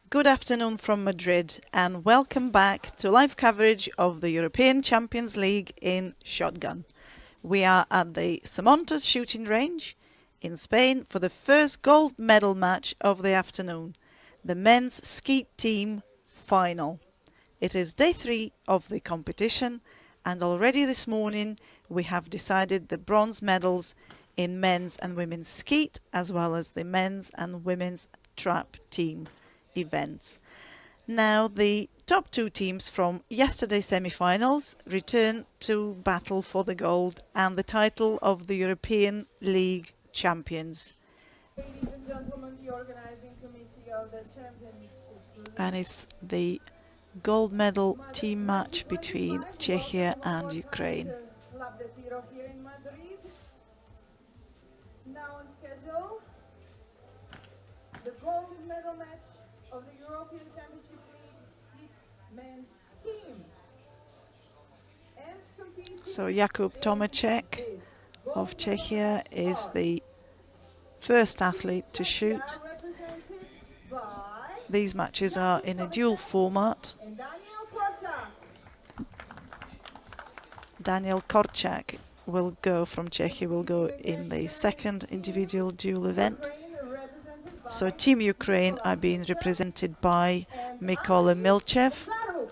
Good afternoon from Madrid and welcome back to live coverage of the European Champions League in shotgun. We are at the Samontas shooting range in Spain for the first gold medal match of the afternoon, the men's Skeet team final. It is day 3 of the competition and already this morning we have decided the bronze medals in men's and women's Skeet as well as the men's and women's trap team events. Now the top 2 teams from yesterday's semi-finals return to battle for the gold and the title of the European League champions. Ladies and gentlemen, the organizing committee of the championship. And it's the gold medal team match between Czechia and Ukraine. Here in Madrid. Now on schedule, the gold medal match of the European Championship League Skeet men team. And competing So Jakub Tomacek of Czechia is the first athlete to shoot. represented by These matches are in a dual format. Daniel Korczak. Daniel Korczak will go from Czechia, will go in the second individual duel event. Represented by So Team Ukraine are being represented by Mikola Mільчев Kobzaruk.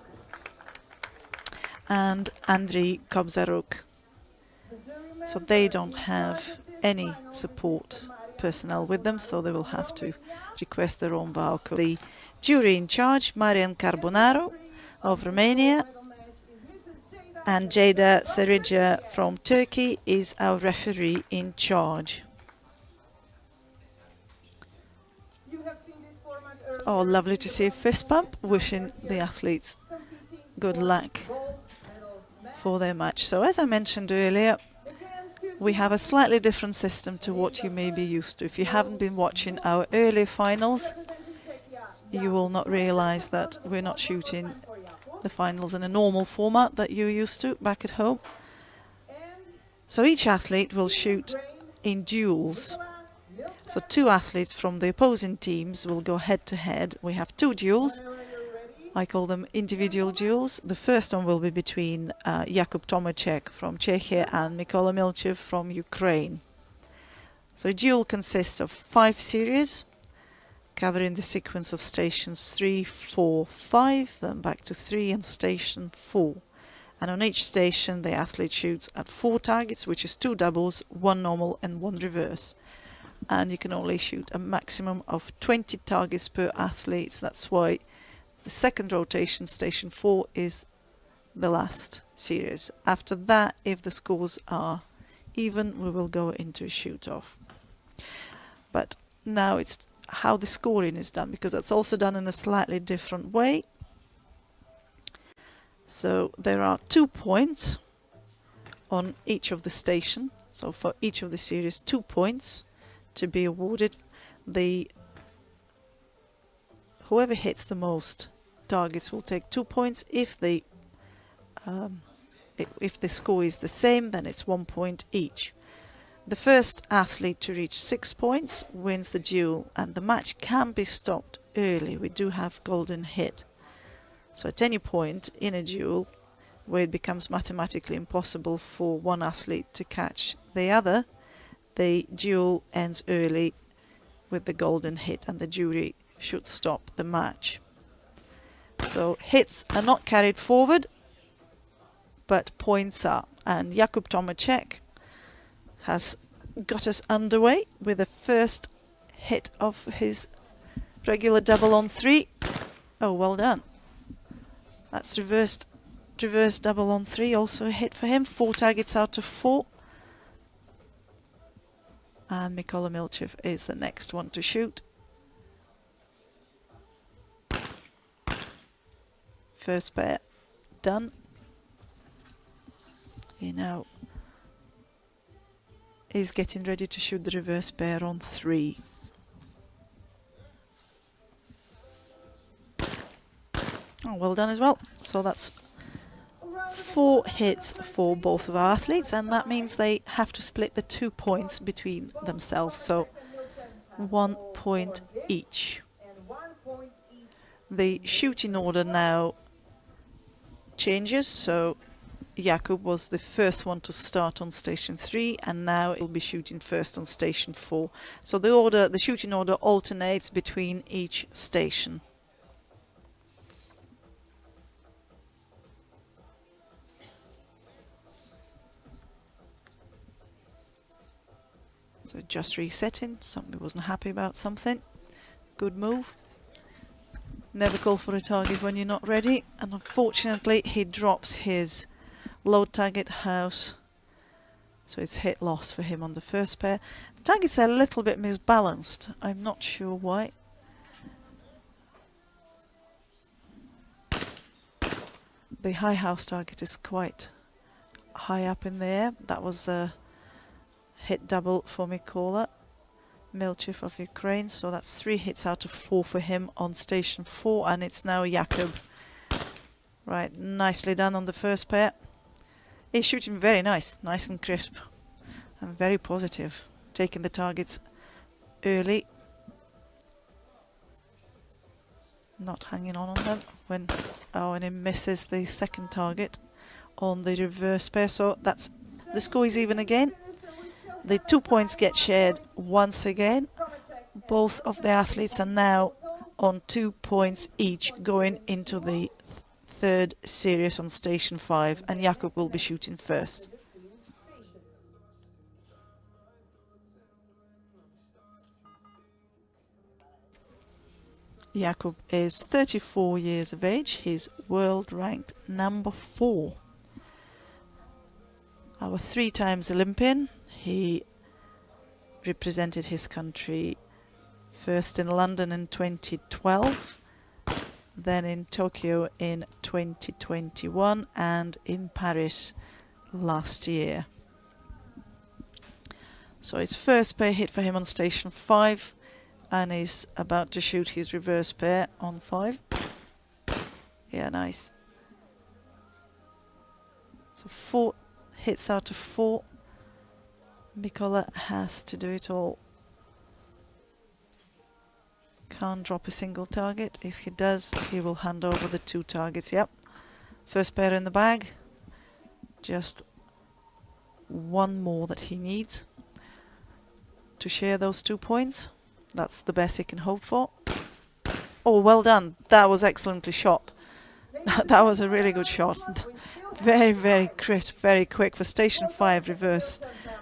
and Anдрій Kobzaruk. So they don't have any support personnel with them, so they will have to request their own vocal. The jury in charge, Marian Carbonaro of Romania, and Jada Serija from Turkey is our referee in charge. You have seen this format earlier. Oh, lovely to see a fist bump, wishing the athletes Competing good luck gold medal match. for their match. So as I mentioned earlier, we have a slightly different system to what you may be used to. If you haven't been watching our earlier finals, you will not realize that we're not shooting the finals in a normal format that you're used to back at home. So each athlete will shoot in duels. So 2 athletes from the opposing teams will go head to head. We have 2 duels. I call them individual duels. The first one will be between Jakub Tomacek from Czechia and Mikola Mільчев from Ukraine. So a duel consists of 5 series, covering the sequence of stations 3, 4, 5, then back to 3 and station 4. And on each station the athlete shoots at 4 targets, which is 2 doubles, 1 normal and 1 reverse. And you can only shoot a maximum of 20 targets per athlete. So that's why the second rotation, station 4, is the last series. After that, if the scores are even, we will go into a shoot-off. But now it's how the scoring is done, because that's also done in a slightly different way. So there are 2 points on each of the station. So for each of the series, 2 points to be awarded. Whoever hits the most targets will take 2 points. If the score is the same, then it's 1 point each. The first athlete to reach 6 points wins the duel, and the match can be stopped early. We do have golden hit. So at any point in a duel where it becomes mathematically impossible for one athlete to catch the other, the duel ends early with the golden hit and the jury should stop the match. So hits are not carried forward, but points are. And Jakub Tomacek has got us underway with the first hit of his regular double on 3. Oh, well done. That's reverse double on 3, also a hit for him. 4 targets out of 4. And Mikola Mільчев is the next one to shoot. First pair done. He now is getting ready to shoot the reverse pair on 3. Oh, well done as well. So that's 4 hits for both of our athletes, and that means they have to split the 2 points between themselves. So 1 point each. The shooting order now changes, so Jakub was the first one to start on station 3, and now he'll be shooting first on station 4. So the shooting order alternates between each station. So just resetting, somebody wasn't happy about something. Good move. Never call for a target when you're not ready, and unfortunately he drops his low target house, so it's hit loss for him on the first pair. The targets are a little bit misbalanced, I'm not sure why. The high house target is quite high up in the air. That was a hit double for Mikola. Mільчев of Ukraine, so that's 3 hits out of 4 for him on station 4, and it's now Jakub. Right, nicely done on the first pair. He's shooting very nice and crisp, and very positive, taking the targets early, not hanging on them when and he misses the second target on the reverse pair. So that's the score is even again. The 2 points get shared once again. Both of the athletes are now on 2 points each going into the third series on station 5, and Jakub will be shooting first. Jakub is 34 years of age. He's world ranked number 4. Our 3 times Olympian. He represented his country first in London in 2012, then in Tokyo in 2021, and in Paris last year. So his first pair hit for him on station 5, and he's about to shoot his reverse pair on 5. Yeah, nice. So 4 hits out of 4. Mikola has to do it all. Can't drop a single target. If he does, he will hand over the 2 targets. Yep. First pair in the bag. Just 1 more that he needs to share those 2 points. That's the best he can hope for. Oh, well done. That was excellently shot. That was a really good shot. Very, very crisp, very quick for station 5 reverse.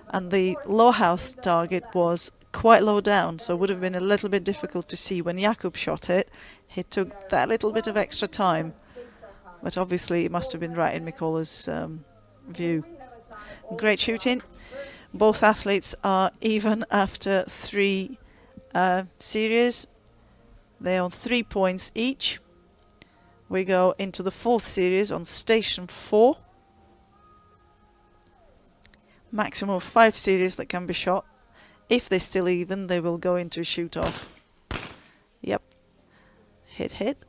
And the low house target was quite low down, so it would have been a little bit difficult to see when Jakub shot it. He took that little bit of extra time, but obviously it must have been right in Mikola's view. Great shooting. Both athletes are even after 3 series. They're on 3 points each. We go into the 4th series on station 4. Maximum of 5 series that can be shot. If they're still even, they will go into a shoot-off. Yep. Hit, hit.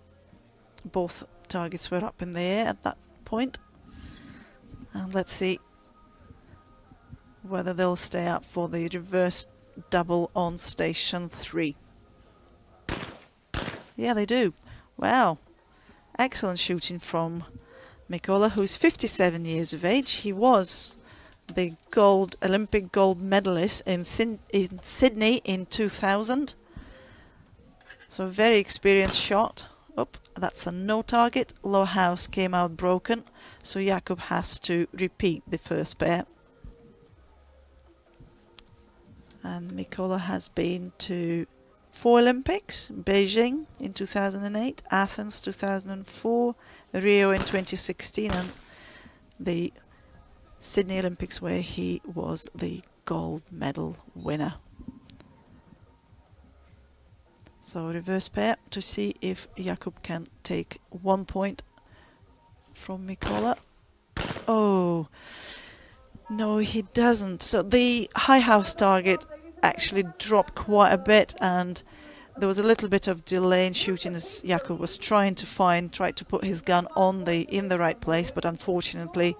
Both targets were up in the air at that point. And let's see whether they'll stay up for the reverse double on station 3. Yeah, they do. Wow. Excellent shooting from Mikola, who's 57 years of age. He was the Olympic gold medalist in Sydney in 2000. So a very experienced shot. Up, that's a no target. Low house came out broken, so Jakub has to repeat the first pair. And Mikola has been to 4 Olympics: Beijing in 2008, Athens 2004, Rio in 2016, and the Sydney Olympics, where he was the gold medal winner. So reverse pair to see if Jakub can take 1 point from Mikola. Oh, no, he doesn't. So the high house target actually dropped quite a bit, and there was a little bit of delay in shooting as Jakub was trying to put his gun on in the right place, but unfortunately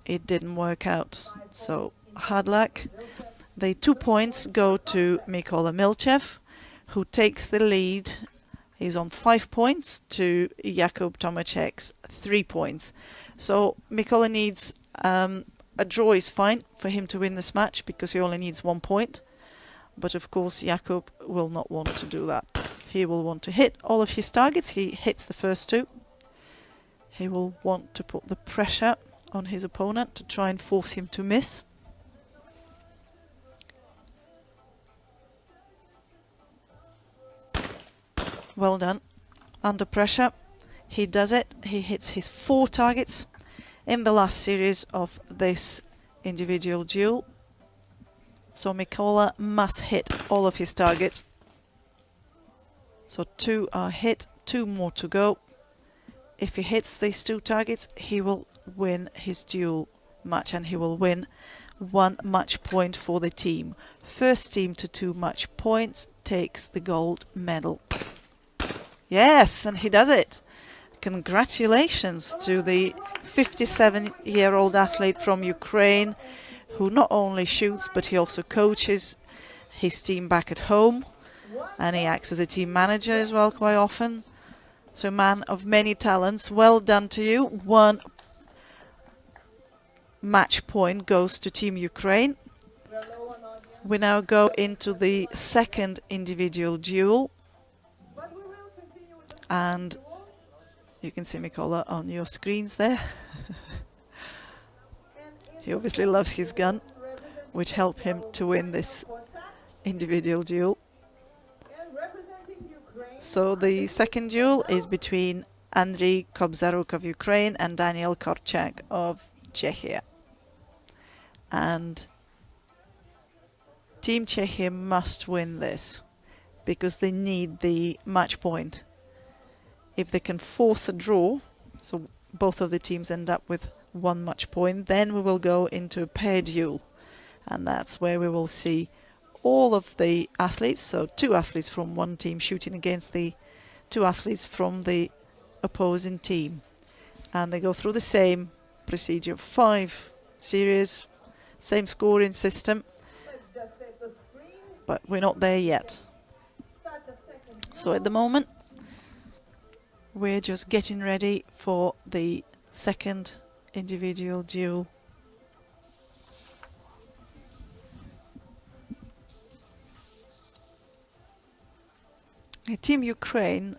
it didn't work out. So hard luck. The 2 points go to Mikola Mільчев, who takes the lead. He's on 5 points to Jakub Tomaszek's 3 points. So Mikola needs a draw is fine for him to win this match because he only needs 1 point. But of course Jakub will not want to do that. He will want to hit all of his targets. He hits the first 2. He will want to put the pressure on his opponent to try and force him to miss. Well done. Under pressure. He does it. He hits his 4 targets in the last series of this individual duel. So Mikola must hit all of his targets. So 2 are hit, 2 more to go. If he hits these 2 targets, he will win his duel match and he will win 1 match point for the team. First team to 2 match points takes the gold medal. Yes, and he does it. Congratulations to the 57-year-old athlete from Ukraine who not only shoots but he also coaches his team back at home and he acts as a team manager as well quite often. So man of many talents, well done to you. 1 match point goes to Team Ukraine. We now go into the second individual duel. And you can see Mikola on your screens there. He obviously loves his gun, which helped him to win this individual duel. So the second duel is between Anдрій Kobzaruk of Ukraine and Daniel Korczak of Czechia. And Team Czechia must win this because they need the match point. If they can force a draw, so both of the teams end up with 1 match point, then we will go into a pair duel. And that's where we will see all of the athletes, so 2 athletes from one team shooting against the 2 athletes from the opposing team. And they go through the same procedure, 5 series, same scoring system, but we're not there yet. So at the moment, we're just getting ready for the second individual duel. Team Ukraine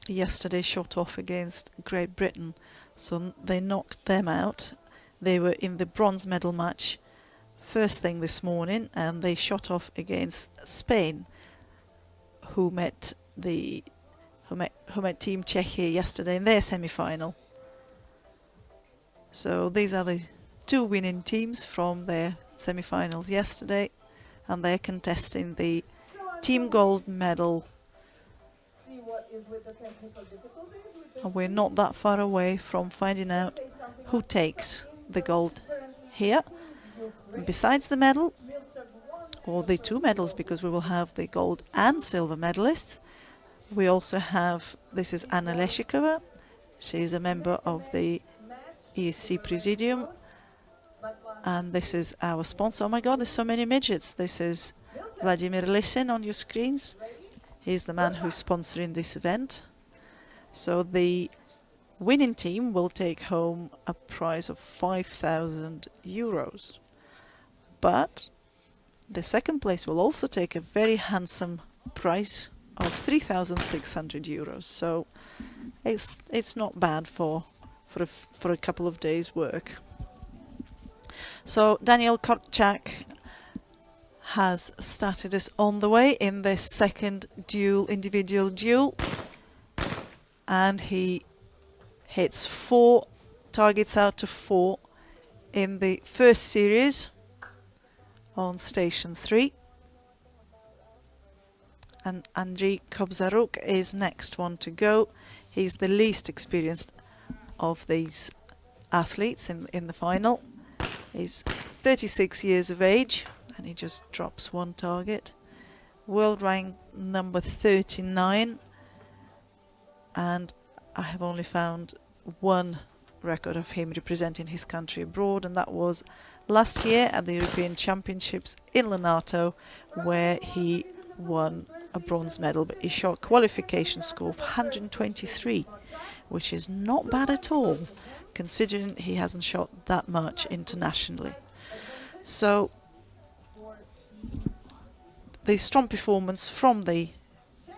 yesterday shot off against Great Britain, so they knocked them out. They were in the bronze medal match first thing this morning, and they shot off against Spain, who met Team Czechia yesterday in their semi-final. So these are the 2 winning teams from their semi-finals yesterday, and they're contesting the team gold medal. And we're not that far away from finding out who takes the gold here. And besides the medal, or the 2 medals, because we will have the gold and silver medalists, we also have, this is Anna Leshikova. She's a member of the ESC Presidium. And this is our sponsor. Oh my God, there's so many midgets. This is Vladimir Lisin on your screens. He's the man who's sponsoring this event. So the winning team will take home a prize of 5,000 euros. But the second place will also take a very handsome prize of 3,600 euros. So it's not bad for a couple of days' work. So Daniel Korczak has started us on the way in this second duel, individual duel, and he hits 4 targets out of 4 in the first series on station 3. And Anдрій Kobzaruk is next one to go. He's the least experienced of these athletes in the final. He's 36 years of age and he just drops 1 target. World rank number 39, and I have only found 1 record of him representing his country abroad, and that was last year at the European Championships in Lenato, where he won a bronze medal, but he shot a qualification score of 123, which is not bad at all, considering he hasn't shot that much internationally. So the strong performance from the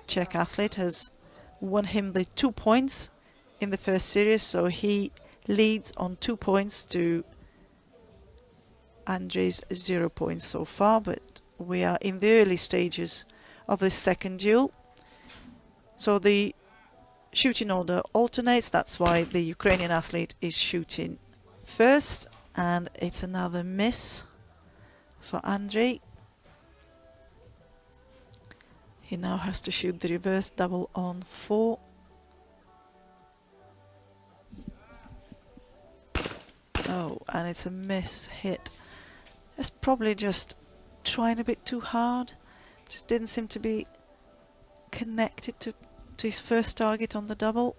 Czech athlete has won him the 2 points in the first series, so he leads on 2 points to Andrey's 0 points so far, but we are in the early stages of the second duel. So the shooting order alternates, that's why the Ukrainian athlete is shooting first, and it's another miss for Andrey. He now has to shoot the reverse double on 4. Oh, and it's a miss hit. It's probably just trying a bit too hard. Just didn't seem to be connected to his first target on the double.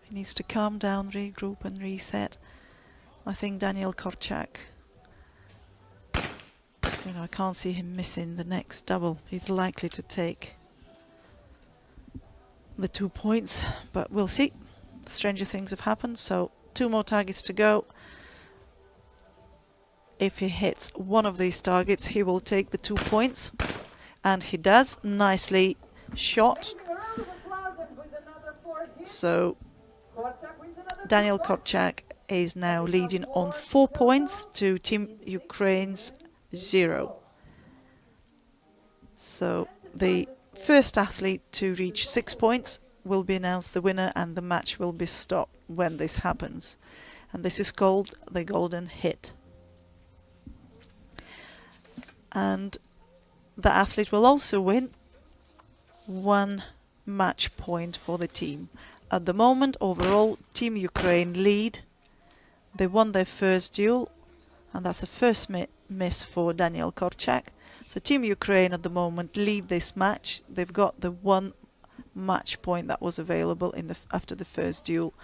He needs to calm down, regroup and reset. I think Daniel Korczak, you know, I can't see him missing the next double. He's likely to take the 2 points, but we'll see. Stranger things have happened, so 2 more targets to go. If he hits one of these targets, he will take the 2 points, and he does. Nicely shot. So Daniel Korczak is now leading on 4 points to Team Ukraine's 0. So the first athlete to reach 6 points will be announced the winner, and the match will be stopped when this happens. And this is called the golden hit. And the athlete will also win 1 match point for the team. At the moment, overall, Team Ukraine lead. They won their first duel, and that's a first miss for Daniel Korczak. So Team Ukraine at the moment lead this match. They've got the 1 match point that was available in the after the first duel.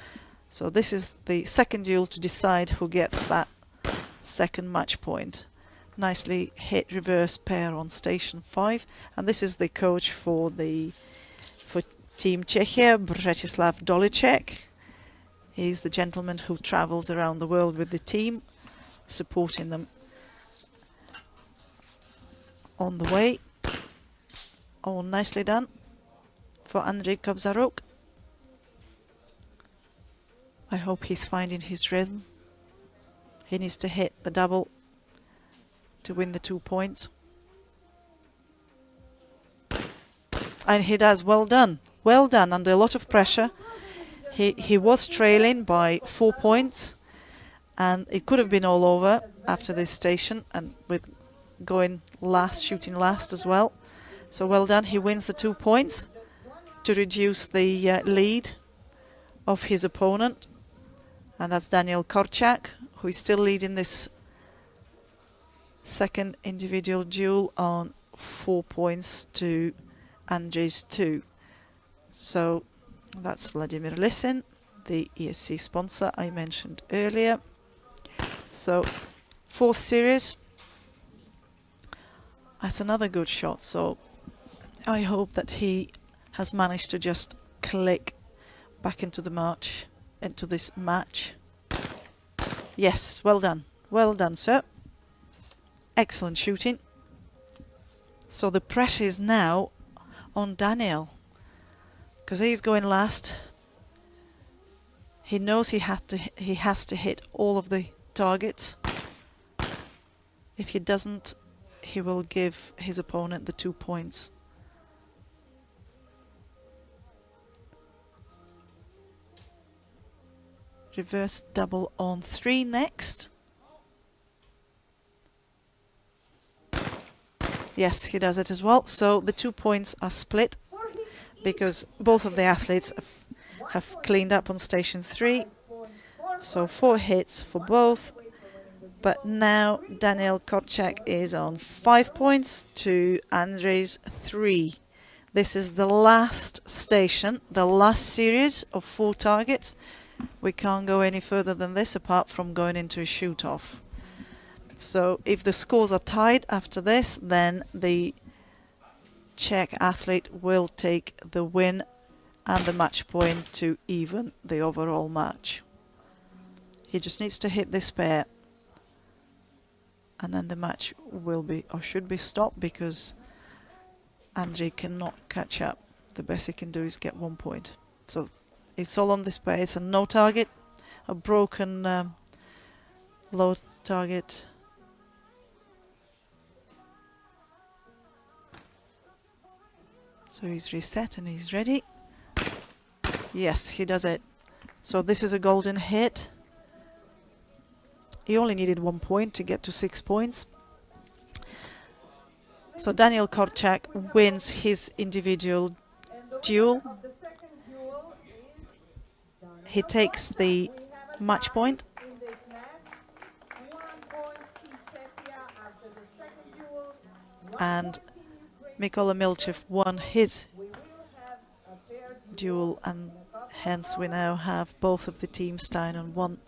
So this is the second duel to decide who gets that second match point. Nicely hit reverse pair on station 5, and this is the coach for Team Czechia, Bretislav Dolicek. He's the gentleman who travels around the world with the team, supporting them on the way. Oh, nicely done for Andrey Kobzaruk. I hope he's finding his rhythm. He needs to hit the double to win the 2 points. And he does. Well done. Well done under a lot of pressure. He was trailing by 4 points, and it could have been all over after this station, and with going last, shooting last as well. So well done. He wins the 2 points to reduce the lead of his opponent, and that's Daniel Korczak, who is still leading this second individual duel on 4 points to Andrey's 2. So that's Vladimir Lisin, the ESC sponsor I mentioned earlier. So 4th series. That's another good shot, so I hope that he has managed to just click back into the match, into this match. Yes, well done. Well done, sir. Excellent shooting. So the pressure is now on Daniel, because he's going last. He knows he has to hit all of the targets. If he doesn't, he will give his opponent the 2 points. Reverse double on 3 next. Yes, he does it as well. So the 2 points are split because both of the athletes have cleaned up on station 3. So 4 hits for both. But now Daniel Korczak is on 5 points to Andrey's 3. This is the last station, the last series of 4 targets. We can't go any further than this apart from going into a shoot-off. So if the scores are tied after this, then the Czech athlete will take the win and the match point to even the overall match. He just needs to hit this pair, and then the match will be, or should be, stopped, because Andrae cannot catch up. The best he can do is get 1 point. So it's all on this pair. It's a no target, a broken low target. So he's reset and he's ready. Yes, he does it. So this is a golden hit. He only needed 1 point to get to 6 points. So Daniel Korczak wins his individual duel. He takes the match point. And Mikola Mільчев won his duel, and hence we now have both of the teams tied on 1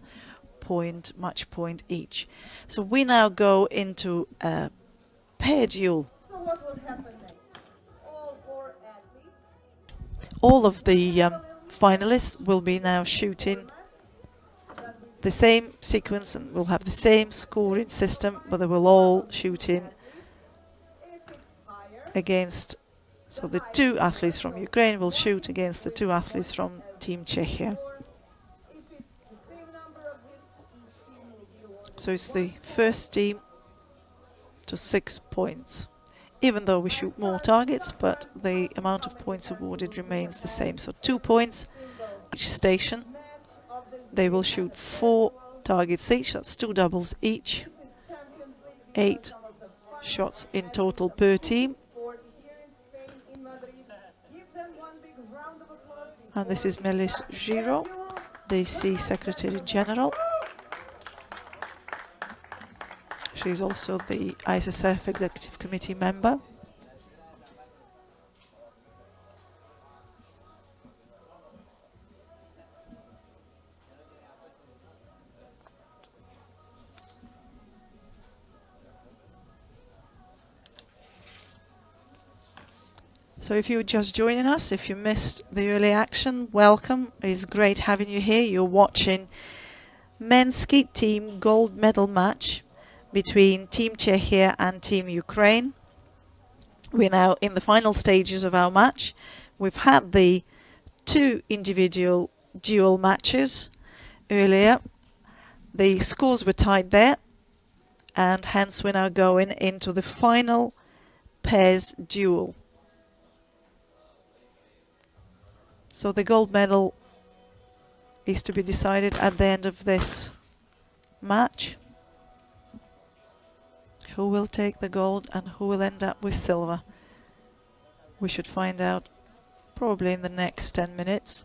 point, match point each. So we now go into a pair duel. So what will happen next? All 4 athletes. All of the finalists will be now shooting the same sequence, and will have the same scoring system, but they will all shoot in against, so the 2 athletes from Ukraine will shoot against the 2 athletes from Team Czechia. So it's the first team to 6 points. Even though we shoot more targets, but the amount of points awarded remains the same. So 2 points each station. They will shoot 4 targets each, that's 2 doubles each. 8 shots in total per team. And this is Melis Giro, the C Secretary General. She's also the ISSF Executive Committee member. So if you're just joining us, if you missed the early action, welcome. It's great having you here. You're watching men's skeet team gold medal match between Team Czechia and Team Ukraine. We're now in the final stages of our match. We've had the 2 individual duel matches earlier. The scores were tied there, and hence we're now going into the final pairs duel. So the gold medal is to be decided at the end of this match. Who will take the gold and who will end up with silver? We should find out probably in the next 10 minutes.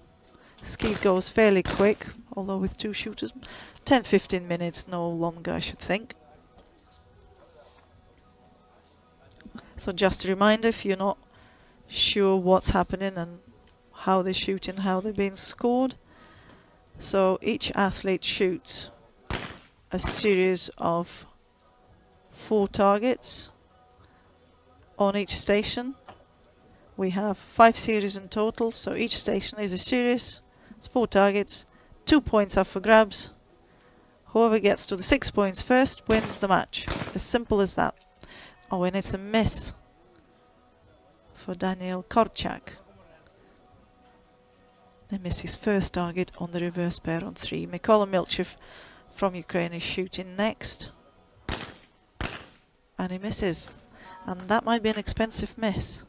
Skeet goes fairly quick, although with 2 shooters, 10-15 minutes, no longer I should think. So just a reminder, if you're not sure what's happening and how they're shooting, how they're being scored. So each athlete shoots a series of 4 targets on each station. We have 5 series in total, so each station is a series. It's 4 targets, 2 points up for grabs. Whoever gets to the 6 points first wins the match. As simple as that. Oh, and it's a miss for Daniel Korczak. They miss his first target on the reverse pair on 3. Mikola Mільчев from Ukraine is shooting next. And he misses. And that might be an expensive miss.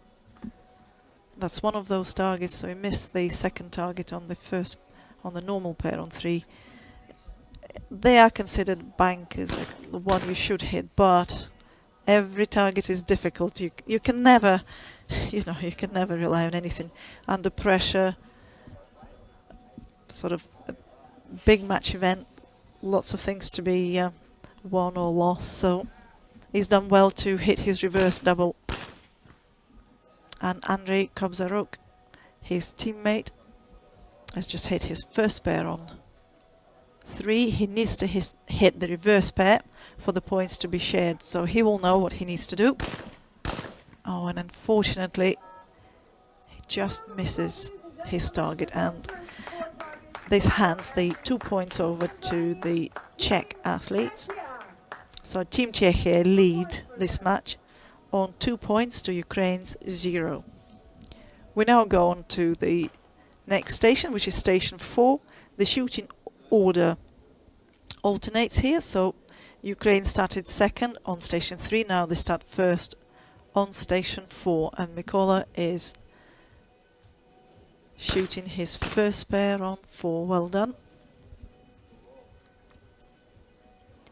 That's one of those targets, so he missed the second target on the first, on the normal pair on 3. They are considered bankers, like the one you should hit, but every target is difficult. You can never, you can never rely on anything. Under pressure, sort of a big match event, lots of things to be won or lost, so he's done well to hit his reverse double. And Andrae 3, he needs to hit the reverse pair for the points to be shared. So he will know what he needs to do. Oh, and unfortunately, he just misses his target, and this hands the 2 points over to the Czech athletes. So Team Czechia lead this match on 2 points to Ukraine's 0. We now go on to the next station, which is station 4. The shooting order alternates here, so Ukraine started second on station 3, now they start first on station 4, and Mikola is shooting his first pair on 4. Well done.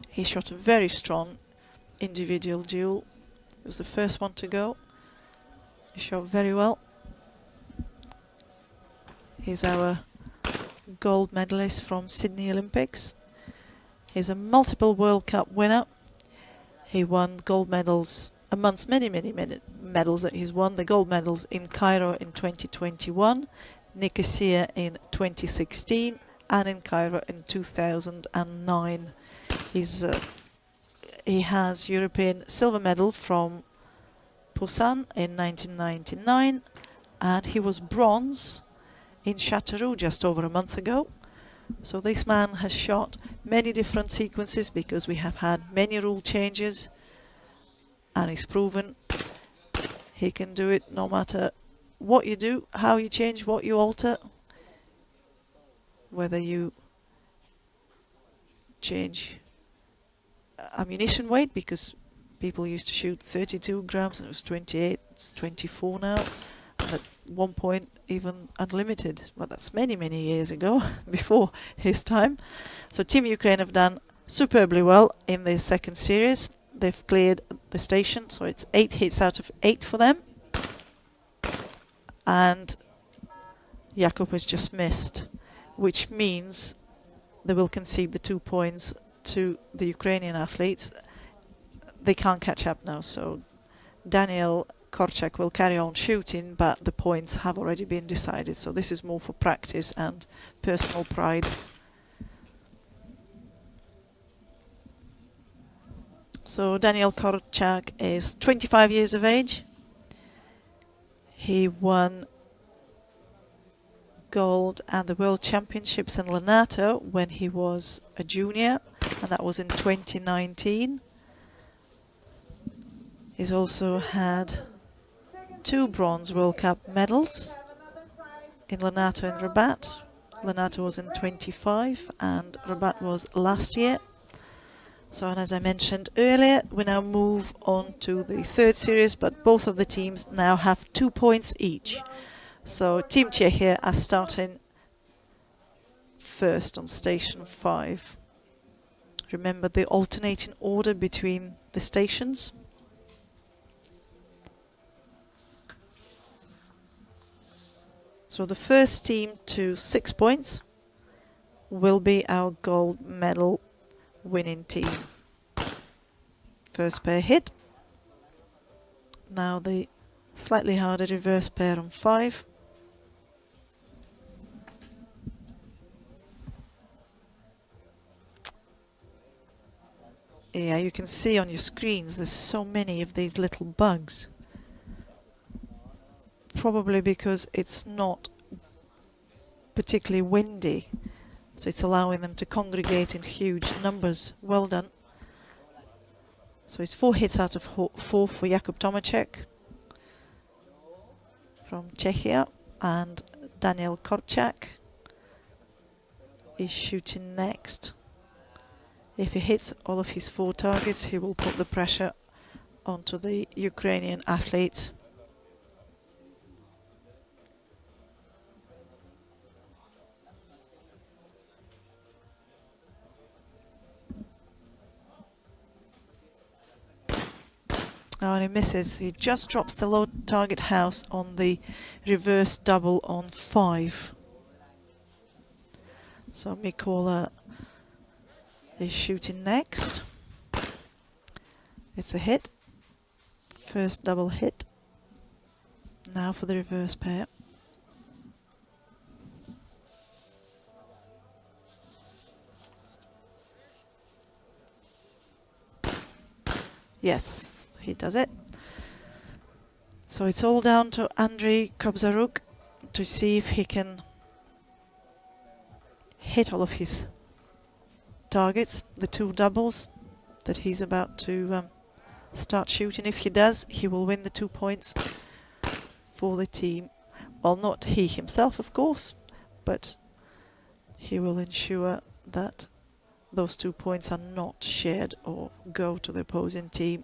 He shot a very strong individual duel. It was the first one to go. He shot very well. He's our gold medalist from Sydney Olympics. He's a multiple World Cup winner. He won gold medals amongst many medals that he's won. The gold medals in Cairo in 2021, Nicosia in 2016, and in Cairo in 2009. He has European silver medal from Busan in 1999, and he was bronze in Châteauroux just over a month ago. So this man has shot many different sequences because we have had many rule changes, and he's proven he can do it no matter what you do, how you change, what you alter, whether you change ammunition weight, because people used to shoot 32 grams and it was 28, it's 24 now, and at one point even unlimited, but that's many years ago, before his time. So Team Ukraine have done superbly well in the second series. They've cleared the station, so it's 8 hits out of 8 for them, and Jakub has just missed, which means they will concede the 2 points to the Ukrainian athletes. They can't catch up now, so Daniel Korczak will carry on shooting, but the points have already been decided, so this is more for practice and personal pride. So Daniel Korczak is 25 years of age. He won gold at the World Championships in Lenato when he was a junior, and that was in 2019. He's also had 2 bronze World Cup medals in Lenato and Rabat. Lenato was in 25 and Rabat was last year. So, and as I mentioned earlier, we now move on to the third series, but both of the teams now have 2 points each. So Team Czechia are starting first on station 5. Remember the alternating order between the stations. So the first team to 6 points will be our gold medal winning team. First pair hit. Now the slightly harder reverse pair on 5. Yeah, you can see on your screens there's so many of these little bugs. Probably because it's not particularly windy, so it's allowing them to congregate in huge numbers. Well done. So it's 4 hits out of 4 for Jakub Tomacek from Czechia, and Daniel Korczak is shooting next. If he hits all of his 4 targets, he will put the pressure onto the Ukrainian athletes. Oh, and he misses. He just drops the low target house on the reverse double on 5. So Mikola is shooting next. It's a hit. First double hit. Now for the reverse pair. Yes, he does it. So it's all down to Andrій Kobzaruk to see if he can hit all of his targets, the 2 doubles that he's about to start shooting. If he does, he will win the 2 points for the team. Well, not he himself, of course, but he will ensure that those 2 points are not shared or go to the opposing team.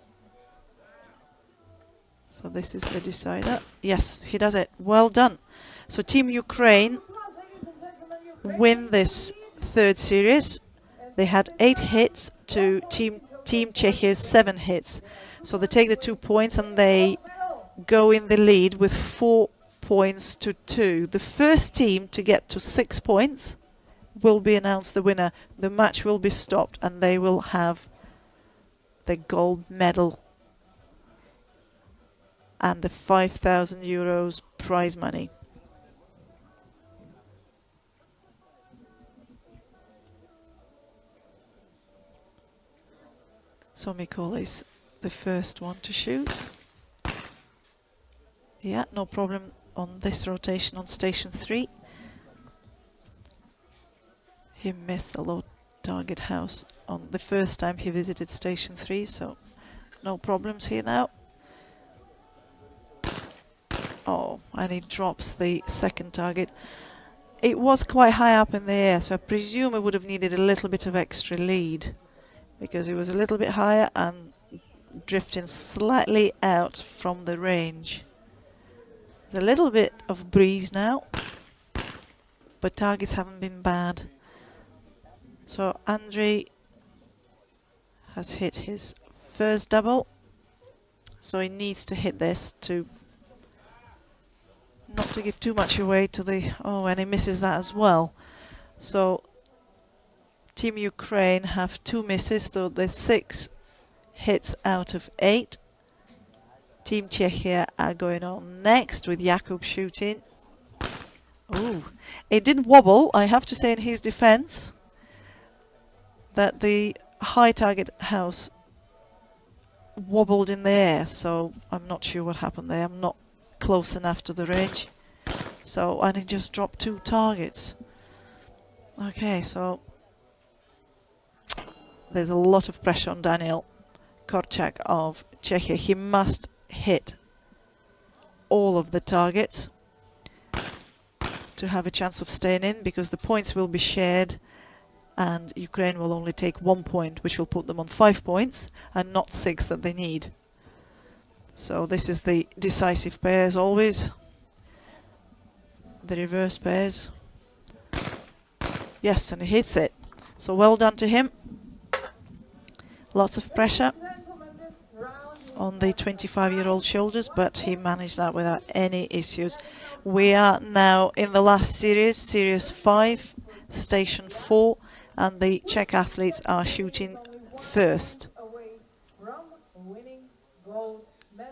So this is the decider. Yes, he does it. Well done. So Team Ukraine win this 3rd series. They had 8 hits to Team Czechia's 7 hits. So they take the 2 points and they go in the lead with 4 points to 2. The first team to get to 6 points will be announced the winner. The match will be stopped and they will have the gold medal and the 5,000 euros prize money. So Mikola is the first one to shoot. Yeah, no problem on this rotation on station 3. He missed the low target house on the first time he visited station 3, so no problems here now. Oh, and he drops the 2nd target. It was quite high up in the air, so I presume it would have needed a little bit of extra lead, because it was a little bit higher and drifting slightly out from the range. There's a little bit of breeze now, but targets haven't been bad. So Andrій has hit his first double, so he needs to hit this to not to give too much away to the... Oh, and he misses that as well. So Team Ukraine have 2 misses, so there's 6 hits out of 8. Team Czechia are going on next with Jakub shooting. Oh, it did wobble, I have to say in his defense, that the high target house wobbled in the air, so I'm not sure what happened there. I'm not close enough to the range. So, and he just dropped 2 targets. Okay, so there's a lot of pressure on Daniel Korczak of Czechia. He must hit all of the targets to have a chance of staying in, because the points will be shared and Ukraine will only take 1 point, which will put them on 5 points and not 6 that they need. So this is the decisive pair as always. The reverse pairs. Yes, and he hits it. So well done to him. Lots of pressure on the 25-year-old shoulders, but he managed that without any issues. We are now in the last series, Series 5, Station 4, and the Czech athletes are shooting first.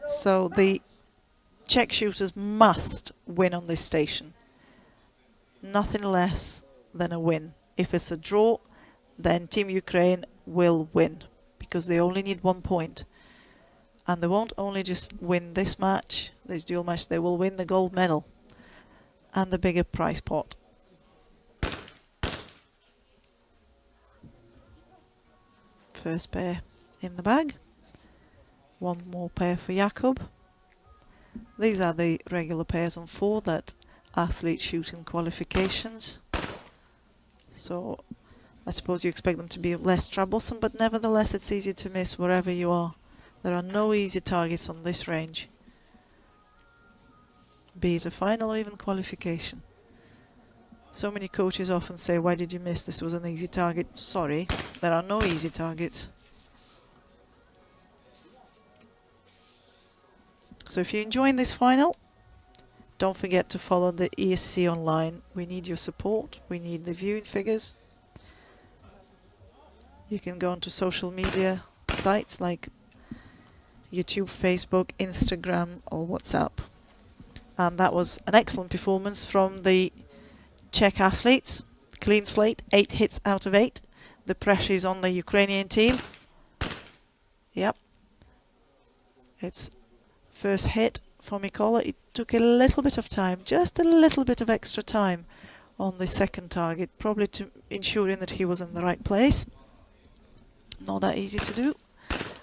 So the Czech shooters must win on this station. Nothing less than a win. If it's a draw, then Team Ukraine will win, because they only need 1 point. And they won't only just win this match, this dual match, they will win the gold medal and the bigger prize pot. First pair in the bag. 1 more pair for Jakub. These are the regular pairs on 4 that athletes shoot in qualifications. So I suppose you expect them to be less troublesome, but nevertheless it's easy to miss wherever you are. There are no easy targets on this range, be it a final or even qualification. So many coaches often say, why did you miss? This was an easy target. Sorry, there are no easy targets. So if you're enjoying this final, don't forget to follow the ESC online. We need your support. We need the viewing figures. You can go onto social media sites like YouTube, Facebook, Instagram or WhatsApp. And that was an excellent performance from the Czech athletes. Clean slate, 8 hits out of 8. The pressure is on the Ukrainian team. Yep. It's first hit for Mikola. It took a little bit of time, just a little bit of extra time on the second target, probably to ensuring that he was in the right place. Not that easy to do.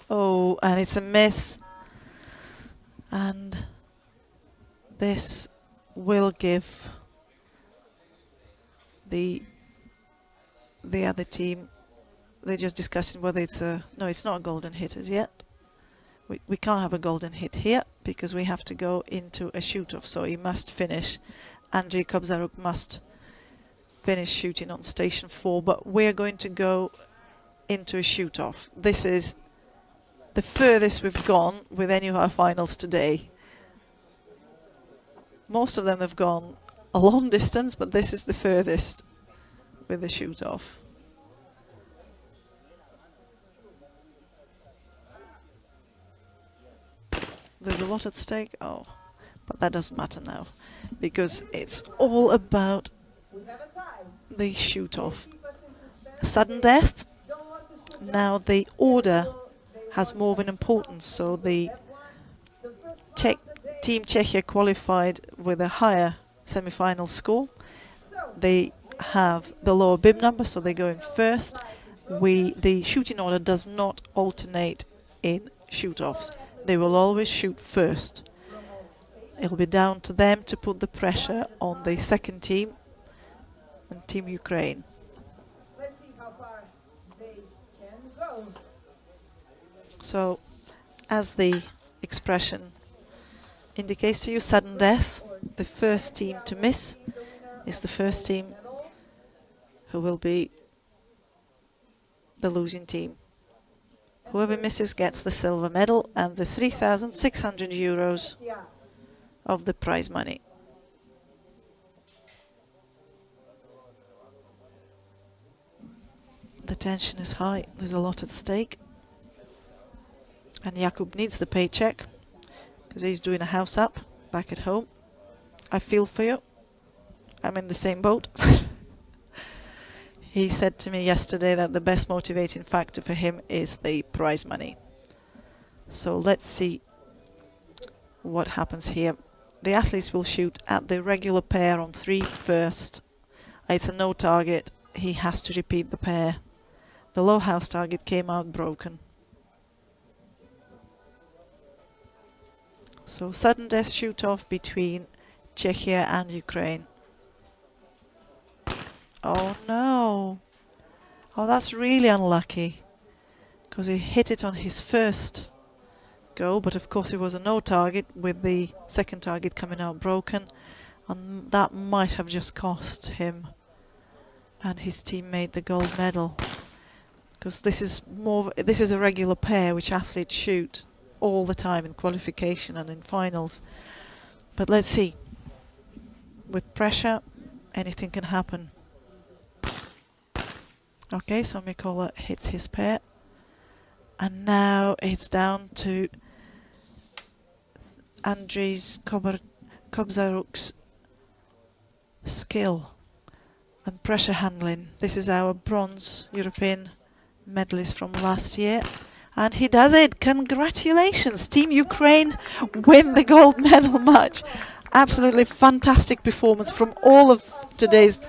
Oh, and it's a miss. And this will give the other team, they're just discussing whether it's a, no, it's not a golden hit as yet. We can't have a golden hit here because we have to go into a shoot-off, so he must finish. Andrey Kobzaruk must finish shooting on station 4, but we're going to go into a shoot-off. This is the furthest we've gone with any of our finals today. Most of them have gone a long distance, but this is the furthest with the shoot-off. There's a lot at stake. Oh, but that doesn't matter now because it's all about the shoot-off. Sudden death. Now the order has more of an importance, so the Team Czechia qualified with a higher semi-final score. They have the lower bib number, so they go in first. The shooting order does not alternate in shoot-offs. They will always shoot first. It'll be down to them to put the pressure on the second team and Team Ukraine. Let's see how far they can go. So, as the expression indicates to you, sudden death, the first team to miss is the first team who will be the losing team. Whoever misses gets the silver medal and the 3,600 euros of the prize money. The tension is high, there's a lot at stake. And Jakub needs the paycheck because he's doing a house up back at home. I feel for you. I'm in the same boat. He said to me yesterday that the best motivating factor for him is the prize money. So let's see what happens here. The athletes will shoot at the regular pair on 3 first. It's a no target. He has to repeat the pair. The low house target came out broken. So sudden death shoot-off between Czechia and Ukraine. Oh no! Oh, that's really unlucky, because he hit it on his first go, but of course it was a no target with the second target coming out broken, and that might have just cost him and his teammate the gold medal, because this is a regular pair which athletes shoot all the time in qualification and in finals. But let's see. With pressure, anything can happen. Okay, so Mikola hits his pair. And now it's down to Andrey's Kobzaruk's skill and pressure handling. This is our bronze European medalist from last year. And he does it! Congratulations! Team Ukraine win the gold medal match. Absolutely fantastic performance from all of today's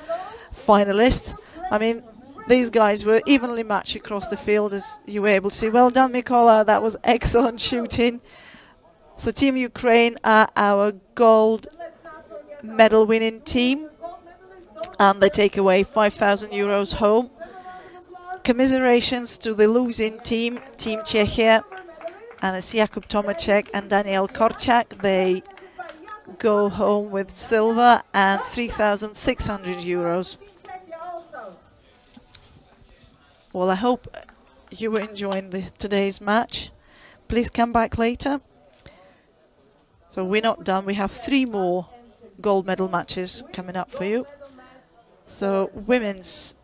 finalists. I mean, these guys were evenly matched across the field, as you were able to see. Well done, Mikola. That was excellent shooting. So Team Ukraine are our gold medal winning team. And they take away 5,000 euros home. Commiserations to the losing team, Team Czechia. And it's Jakub Tomacek and Daniel Korczak. They go home with silver and 3,600 euros. Well, I hope you were enjoying today's match. Please come back later. So we're not done. We have 3 more gold medal matches coming up for you. So women's